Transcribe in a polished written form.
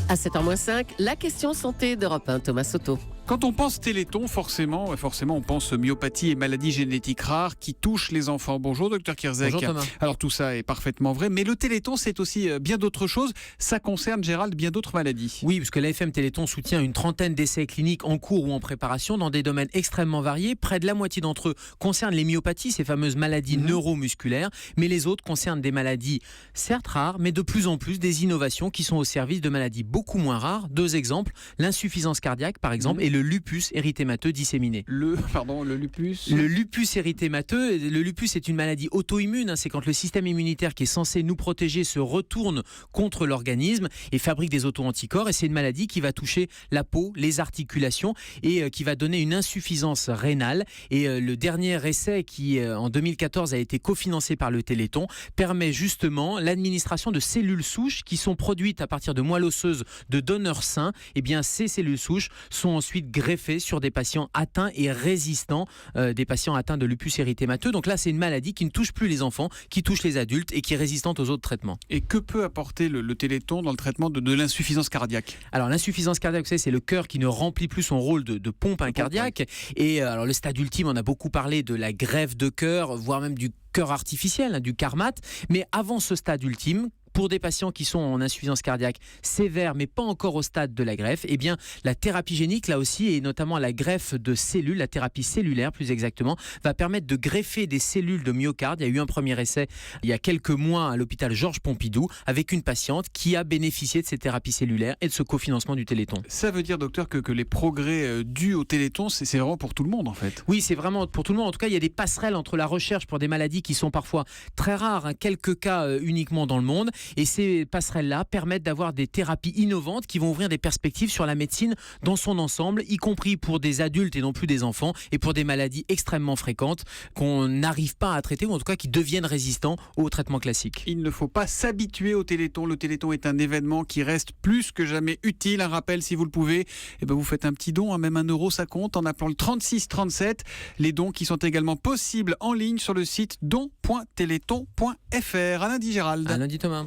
À 7h-5, la question santé d'Europe 1, Thomas Soto. Quand on pense Téléthon, forcément, on pense myopathie et maladies génétiques rares qui touchent les enfants. Bonjour, docteur Kierzek. Bonjour Thomas. Alors tout ça est parfaitement vrai, mais le Téléthon, c'est aussi bien d'autres choses. Ça concerne, Gérald, bien d'autres maladies. Oui, puisque l'AFM Téléthon soutient une trentaine d'essais cliniques en cours ou en préparation dans des domaines extrêmement variés. Près de la moitié d'entre eux concernent les myopathies, ces fameuses maladies neuromusculaires, mais les autres concernent des maladies certes rares, mais de plus en plus des innovations qui sont au service de maladies beaucoup moins rares. Deux exemples, l'insuffisance cardiaque par exemple, et le lupus érythémateux disséminé. Le lupus. Le lupus érythémateux, le lupus est une maladie auto-immune, c'est quand le système immunitaire qui est censé nous protéger se retourne contre l'organisme et fabrique des auto-anticorps, et c'est une maladie qui va toucher la peau, les articulations et qui va donner une insuffisance rénale. Et le dernier essai qui en 2014 a été cofinancé par le Téléthon permet justement l'administration de cellules souches qui sont produites à partir de moelle osseuse de donneurs sains. Et bien ces cellules souches sont ensuite greffées sur des patients atteints et résistants, des patients atteints de lupus érythémateux. Donc là, c'est une maladie qui ne touche plus les enfants, qui touche les adultes et qui est résistante aux autres traitements. Et que peut apporter le Téléthon dans le traitement de l'insuffisance cardiaque ? Alors l'insuffisance cardiaque, vous savez, c'est le cœur qui ne remplit plus son rôle de pompe cardiaque. Et alors le stade ultime, on a beaucoup parlé de la greffe de cœur, voire même du cœur artificiel, du CARMAT. Mais avant ce stade ultime, pour des patients qui sont en insuffisance cardiaque sévère, mais pas encore au stade de la greffe, eh bien, la thérapie génique, là aussi, et notamment la greffe de cellules, la thérapie cellulaire plus exactement, va permettre de greffer des cellules de myocarde. Il y a eu un premier essai il y a quelques mois à l'hôpital Georges Pompidou avec une patiente qui a bénéficié de ces thérapies cellulaires et de ce cofinancement du Téléthon. Ça veut dire, docteur, que les progrès dus au Téléthon, c'est vraiment pour tout le monde, en fait. Oui, c'est vraiment pour tout le monde. En tout cas, il y a des passerelles entre la recherche pour des maladies qui sont parfois très rares, quelques cas uniquement dans le monde. Et ces passerelles-là permettent d'avoir des thérapies innovantes qui vont ouvrir des perspectives sur la médecine dans son ensemble, y compris pour des adultes et non plus des enfants, et pour des maladies extrêmement fréquentes qu'on n'arrive pas à traiter, ou en tout cas qui deviennent résistants aux traitements classiques. Il ne faut pas s'habituer au Téléthon. Le Téléthon est un événement qui reste plus que jamais utile. Un rappel, si vous le pouvez, vous faites un petit don, même 1 euro, ça compte, en appelant le 36 37. Les dons qui sont également possibles en ligne sur le site don.téléthon.fr. À lundi, Gérald. À lundi, Thomas.